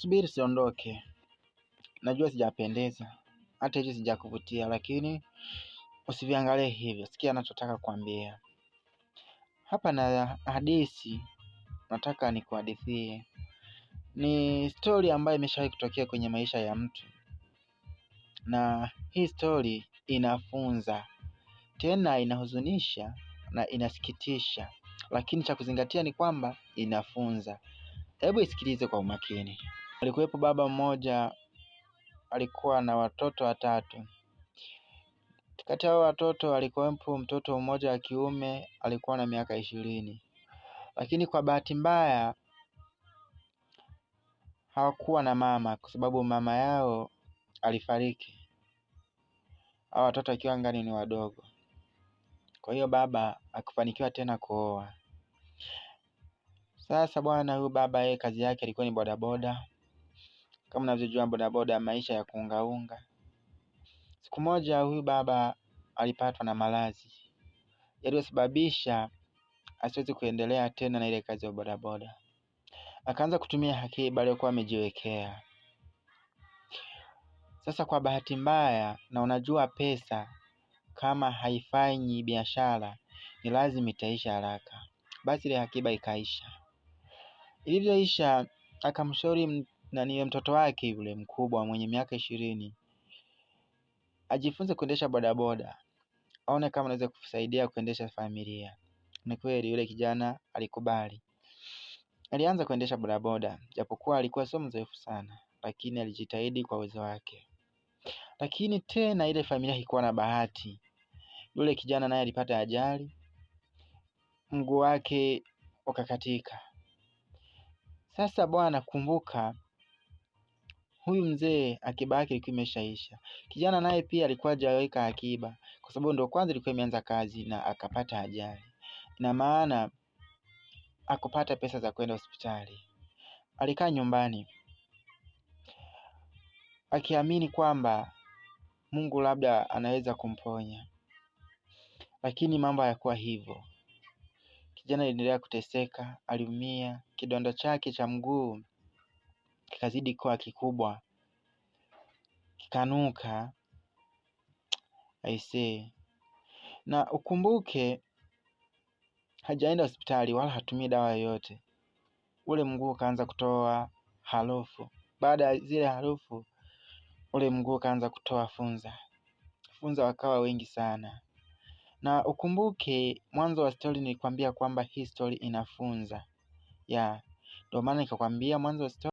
Subiri siondoke. Najua sijapendeza. Hata hivi sijakuvutia, lakini usiviangalie hivyo. Sikia anachotaka kuambia. Hapa na hadithi nataka nikuhadithie. Ni story ambayo imeshawahi kutokea kwenye maisha ya mtu. Na hii story inafunza. Tena inahuzunisha na inasikitisha. Lakini cha kuzingatia ni kwamba inafunza. Hebu isikilize kwa umakini. Alikuwepo baba mmoja, alikuwa na watoto watatu. Kati ya hao watoto alikuwepo mtoto mmoja wa kiume, alikuwa na miaka 20. Lakini kwa bahati mbaya hawakuwa na mama, kwa sababu mama yao alifariki. Hao watoto wakiwa ngani ni wadogo. Kwa hiyo baba hakufanikiwa tena kuoa. Sasa bwana, huyu baba yeye kazi yake ilikuwa ni bodaboda. Kama unavyojua bodaboda, maisha ya kuungaunga. Siku moja huyu baba alipatwa na maradhi yaliyosababisha asiwezi kuendelea tena na ile kazi ya bodaboda. Akaanza kutumia akiba aliyokuwa amejiwekea. Sasa kwa bahati mbaya, na unajua pesa kama haifanyi biashara ni lazima itaisha haraka. Basi ile akiba ikaisha. Ilivyoisha, akamshauri mtoto wake yule mkubwa mwenye miaka 20 ajifunze kuendesha bodaboda, aone kama anaweza kusaidia kuendesha familia. Ni kweli yule kijana alikubali. Alianza kuendesha bodaboda, japokuwa alikuwa sio mzoefu sana, lakini alijitahidi kwa uwezo wake. Lakini tena ile familia haikuwa na bahati. Yule kijana naye alipata ajali, mguu wake ukakatika. Sasa bwana, kumbuka huyu mzee akiba yake ilikuwa imeshaisha. Kijana naye pia alikuwa hajaweka akiba, kwa sababu ndio kwanza ilikuwa imeanza kazi na akapata ajali. Ina maana hakupata pesa za kwenda hospitali. Alikaa nyumbani akiamini kwamba Mungu labda anaweza kumponya, lakini mambo hayakuwa hivyo. Kijana aliendelea kuteseka, aliumia, kidonda chake cha mguu kikazidi kuwa kikubwa, kikanuka. Aisee. Na ukumbuke hajaenda hospitali wala hatumii dawa yoyote. Ule mguu ukaanza kutoa harufu. Baada ya zile harufu, ule mguu ukaanza kutoa funza. Funza wakawa wengi sana. Na ukumbuke mwanzo wa story nilikwambia kwamba hii story inafunza. Ndio maana nikakwambia mwanzo wa story